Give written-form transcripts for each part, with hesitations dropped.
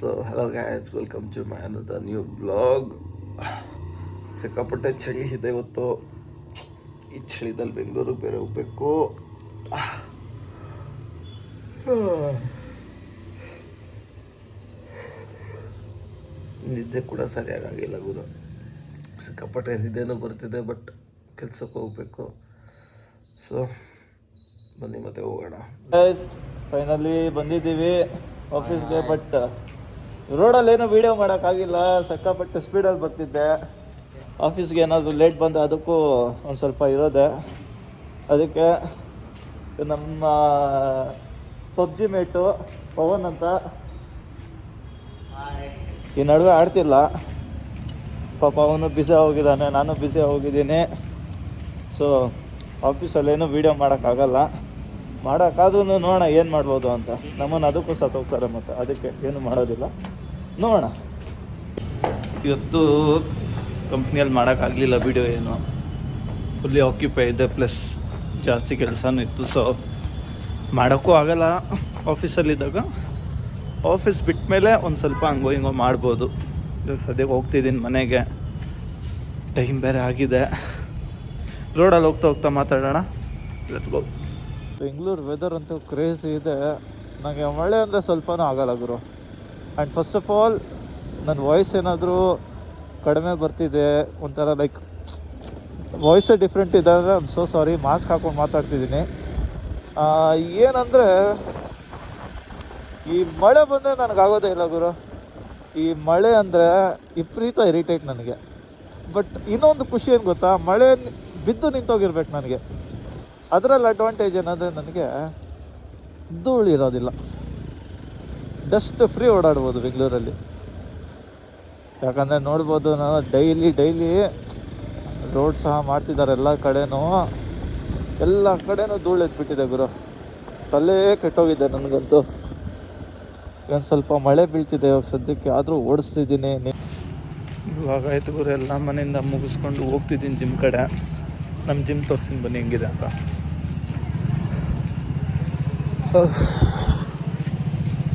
So hello guys, welcome to my another new blog. ಸಿಕ್ಕಾಪಟ್ಟೆ ಚಳಿ ಇದೆ ಇವತ್ತು. ಈ ಚಳಿದಲ್ಲಿ ಬೆಂಗಳೂರಿಗೆ ಬೇರೆ ಹೋಗ್ಬೇಕು. ನಿದ್ದೆ ಕೂಡ ಸರಿಯಾಗಿಲ್ಲ ಗುರು. ಸಿಕ್ಕಾಪಟ್ಟೆ ನಿದ್ದೆನೂ ಬರ್ತಿದೆ, ಬಟ್ ಕೆಲ್ಸಕ್ಕೆ ಹೋಗ್ಬೇಕು. ಸೊ ಬನ್ನಿ ಮತ್ತೆ ಹೋಗೋಣ. ಫೈನಲಿ ಬಂದಿದ್ದೀವಿ ಆಫೀಸ್ಗೆ. ಬಟ್ ರೋಡಲ್ಲಿ ಏನೋ ವೀಡಿಯೋ ಮಾಡೋಕ್ಕಾಗಿಲ್ಲ, ಸಿಕ್ಕಾಪಟ್ಟೆ ಸ್ಪೀಡಲ್ಲಿ ಬರ್ತಿದ್ದೆ. ಆಫೀಸ್ಗೆ ಏನಾದರೂ ಲೇಟ್ ಬಂದರೆ ಅದಕ್ಕೂ ಒಂದು ಸ್ವಲ್ಪ ಇರೋದೆ. ಅದಕ್ಕೆ ನಮ್ಮ ಪಬ್ಜಿ ಮೇಟು ಪವನ್ ಅಂತ ಈ ನಡುವೆ ಆಡ್ತಿಲ್ಲ ಪಾಪ. ಅವನು ಬ್ಯುಸಿ ಹೋಗಿದ್ದಾನೆ, ನಾನು ಬ್ಯುಸಿ ಹೋಗಿದ್ದೀನಿ. ಸೊ ಆಫೀಸಲ್ಲೇನು ವೀಡಿಯೋ ಮಾಡೋಕ್ಕಾಗಲ್ಲ. ಮಾಡೋಕ್ಕಾದ್ರೂ ನೋಡೋಣ ಏನು ಮಾಡ್ಬೋದು ಅಂತ. ನಮ್ಮನ್ನು ಅದಕ್ಕೂ ಸತ್ತೋಗ್ತಾರೆ ಮತ್ತು ಅದಕ್ಕೆ ಏನು ಮಾಡೋದಿಲ್ಲ. ನೋಡೋಣ. ಇವತ್ತು ಕಂಪ್ನಿಯಲ್ಲಿ ಮಾಡೋಕ್ಕಾಗಲಿಲ್ಲ ವೀಡಿಯೋ. ಏನು ಫುಲ್ಲಿ ಆಕ್ಯುಪೈ ಇದೆ, ಪ್ಲಸ್ ಜಾಸ್ತಿ ಕೆಲಸನೂ ಇತ್ತು. ಸೊ ಮಾಡೋಕ್ಕೂ ಆಗಲ್ಲ ಆಫೀಸಲ್ಲಿದ್ದಾಗ. ಆಫೀಸ್ ಬಿಟ್ಟ ಮೇಲೆ ಒಂದು ಸ್ವಲ್ಪ ಹಂಗೋ ಹಿಂಗೋ ಮಾಡ್ಬೋದು. ಸದ್ಯಕ್ಕೆ ಹೋಗ್ತಿದ್ದೀನಿ ಮನೆಗೆ, ಟೈಮ್ ಬೇರೆ ಆಗಿದೆ. ರೋಡಲ್ಲಿ ಹೋಗ್ತಾ ಮಾತಾಡೋಣ. Let's go. ಬೆಂಗಳೂರು ವೆದರ್ ಅಂತೂ ಕ್ರೇಜಿ ಇದೆ. ನನಗೆ ಮಳೆ ಅಂದರೆ ಸ್ವಲ್ಪನೂ ಆಗಲ್ಲ ಗುರು. ಆ್ಯಂಡ್ ಫಸ್ಟ್ ಆಫ್ ಆಲ್ ನನ್ನ ವಾಯ್ಸ್ ಏನಾದರೂ ಕಡಿಮೆ ಬರ್ತಿದೆ, ಒಂಥರ ಲೈಕ್ ವಾಯ್ಸೇ ಡಿಫ್ರೆಂಟ್ ಇದೆ ಅಂದರೆ I am so sorry. Mask ಹಾಕೊಂಡು ಮಾತಾಡ್ತಿದ್ದೀನಿ. ಏನಂದರೆ ಈ ಮಳೆ ಬಂದರೆ ನನಗಾಗೋದೇ ಇಲ್ಲ ಗುರು. ಈ ಮಳೆ ಅಂದರೆ ವಿಪರೀತ ಇರಿಟೇಟ್ ನನಗೆ. ಬಟ್ ಇನ್ನೊಂದು ಖುಷಿ ಏನು ಗೊತ್ತಾ, ಮಳೆ ಬಿದ್ದು ನಿಂತೋಗಿರ್ಬೇಕು ನನಗೆ. ಅದರಲ್ಲಿ ಅಡ್ವಾಂಟೇಜ್ ಏನಂದರೆ ನನಗೆ ಧೂಳಿರೋದಿಲ್ಲ, ಡಸ್ಟ್ ಫ್ರೀ ಓಡಾಡ್ಬೋದು ಬೆಂಗಳೂರಲ್ಲಿ. ಯಾಕಂದರೆ ನೋಡ್ಬೋದು, ನಾನು ಡೈಲಿ ರೋಡ್ ಸಹ ಮಾಡ್ತಿದ್ದಾರೆ ಎಲ್ಲ ಕಡೆನೂ ಧೂಳು ಎತ್ಬಿಟ್ಟಿದೆ ಗುರು. ತಲೆ ಕೆಟ್ಟೋಗಿದೆ ನನಗಂತೂ. ಒಂದು ಸ್ವಲ್ಪ ಮಳೆ ಬೀಳ್ತಿದೆ ಇವಾಗ ಸದ್ಯಕ್ಕೆ, ಆದರೂ ಓಡಿಸ್ತಿದ್ದೀನಿ. ಇವಾಗ ಆಯ್ತು ಗುರು, ಎಲ್ಲ ಮನೆಯಿಂದ ಮುಗಿಸ್ಕೊಂಡು ಹೋಗ್ತಿದ್ದೀನಿ ಜಿಮ್ ಕಡೆ. ನಮ್ಮ ಜಿಮ್ ತೋರಿಸ್ತೀನಿ ಬನ್ನಿ ಹೆಂಗಿದೆ ಅಂತ.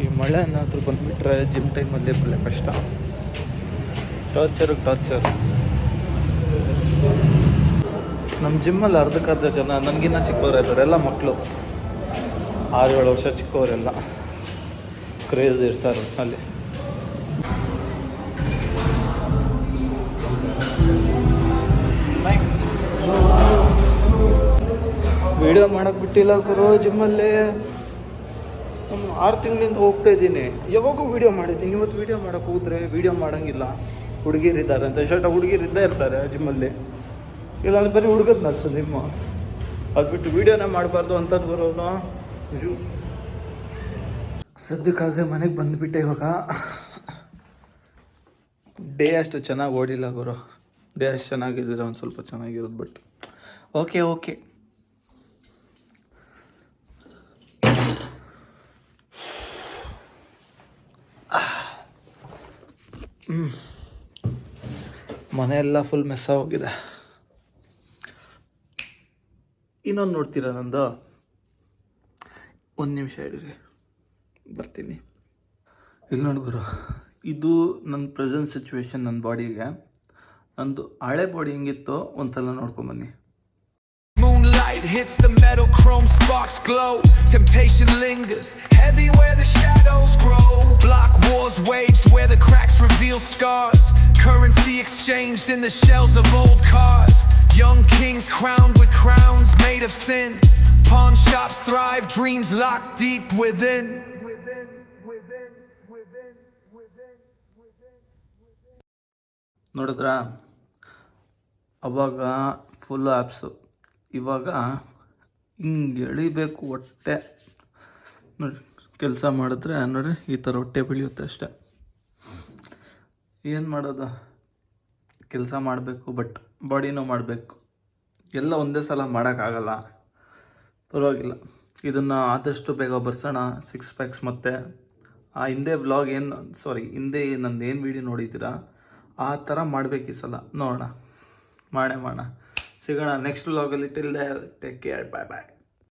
ಈ ಮಳೆ ಏನಾದರೂ ಬಂದುಬಿಟ್ರೆ ಜಿಮ್ ಟೈಮಲ್ಲಿ ಒಳ್ಳೆ ಕಷ್ಟ. ಟಾರ್ಚರ್. ನಮ್ಮ ಜಿಮ್ಮಲ್ಲಿ ಅರ್ಧ ಜನ ನನಗಿನ್ನ ಚಿಕ್ಕವರು ಇದ್ದಾರೆ, ಎಲ್ಲ ಮಕ್ಕಳು 6-7 ವರ್ಷ ಚಿಕ್ಕವರೆಲ್ಲ. ಕ್ರೇಜ್ ಇರ್ತಾರೆ ಅಲ್ಲಿ. ವೀಡಿಯೋ ಮಾಡೋಕ್ಕೆ ಬಿಟ್ಟಿಲ್ಲ ಗುರು ಜಿಮ್ಮಲ್ಲಿ. 6 ತಿಂಗಳಿಂದ ಹೋಗ್ತಾ ಇದ್ದೀನಿ, ಯಾವಾಗೂ ವೀಡಿಯೋ ಮಾಡಿದ್ದೀನಿ. ಇವತ್ತು ವೀಡಿಯೋ ಮಾಡೋಕ್ಕೆ ಹೋದರೆ ವೀಡಿಯೋ ಮಾಡೋಂಗಿಲ್ಲ, ಹುಡುಗಿರಿದ್ದಾರೆ ಅಂತ. ಹುಡುಗಿರಿದ್ದೇ ಇರ್ತಾರೆ ಜಿಮ್ಮಲ್ಲಿ, ಇಲ್ಲಾಂದ್ರೆ ಬರೀ ಹುಡುಗರು ನಲ್ಸೋದು ಜಿಮ್ಮು. ಅದು ಬಿಟ್ಟು ವೀಡಿಯೋನೇ ಮಾಡಬಾರ್ದು ಅಂತ ಬರೋನು. ಸದ್ಯಕ್ಕಾದರೆ ಮನೆಗೆ ಬಂದುಬಿಟ್ಟೆ ಇವಾಗ. ಡೇ ಅಷ್ಟು ಚೆನ್ನಾಗಿ ಓಡಿಲ್ಲ ಗುರು. ಡೇ ಅಷ್ಟು ಚೆನ್ನಾಗಿದ್ದರೆ ಒಂದು ಸ್ವಲ್ಪ ಚೆನ್ನಾಗಿರೋದು. But okay. ಮನೆಯೆಲ್ಲ ಫುಲ್ ಮೆಸ್ಸ ಹೋಗಿದೆ. ಇನ್ನೊಂದು ನೋಡ್ತೀರಾ ನಂದು? 1 ನಿಮಿಷ ಹೇಳಿರಿ, ಬರ್ತೀನಿ. ಇಲ್ಲಿ ನೋಡಿ ಗುರು, ಇದು ನನ್ನ ಪ್ರೆಸೆಂಟ್ ಸಿಚುವೇಶನ್. ನನ್ನ ಬಾಡಿಗೆ, ನಂದು ಹಳೆ ಬಾಡಿ ಹೆಂಗಿತ್ತೋ ಒಂದ್ಸಲ ನೋಡ್ಕೊಂಬನ್ನಿ. Moonlight hits the metal, chrome sparks glow. Temptation lingers, heavy where the shadows grow. Block wars waged where the cracks reveal scars. Currency exchanged in the shells of old cars. Young kings crowned with crowns made of sin. Pawn shops thrive, dreams locked deep within. ನೋಡಿದ್ರಾ, ಅವಾಗ full apps, ಇವಾಗ ಹಿಂಗೆ ಎಳಿಬೇಕು ಹೊಟ್ಟೆ. ನೋಡಿ, ಕೆಲಸ ಮಾಡಿದ್ರೆ ನೋಡಿ ಈ ಥರ ಹೊಟ್ಟೆ ಬೆಳೆಯುತ್ತೆ ಅಷ್ಟೆ. ಏನು ಮಾಡೋದು, ಕೆಲಸ ಮಾಡಬೇಕು, ಬಟ್ ಬಾಡಿನೂ ಮಾಡಬೇಕು. ಎಲ್ಲ ಒಂದೇ ಸಲ ಮಾಡೋಕ್ಕಾಗಲ್ಲ. ಪರವಾಗಿಲ್ಲ, ಇದನ್ನು ಆದಷ್ಟು ಬೇಗ ಬರ್ಸೋಣ. 6 ಪ್ಯಾಕ್ಸ್ ಮತ್ತು ಆ ಹಿಂದೆ ವ್ಲಾಗ್ ಹಿಂದೆ ನಂದು ಏನು ವೀಡಿಯೋ ನೋಡಿದ್ದೀರಾ ಆ ಥರ ಮಾಡಬೇಕು ಈ ಸಲ. ನೋಡೋಣ, ಮಾಡೋಣ. ಸಿಗೋಣ ನೆಕ್ಸ್ಟ್ ವ್ಲಾಗಲ್ಲಿ. Till there, take care, bye.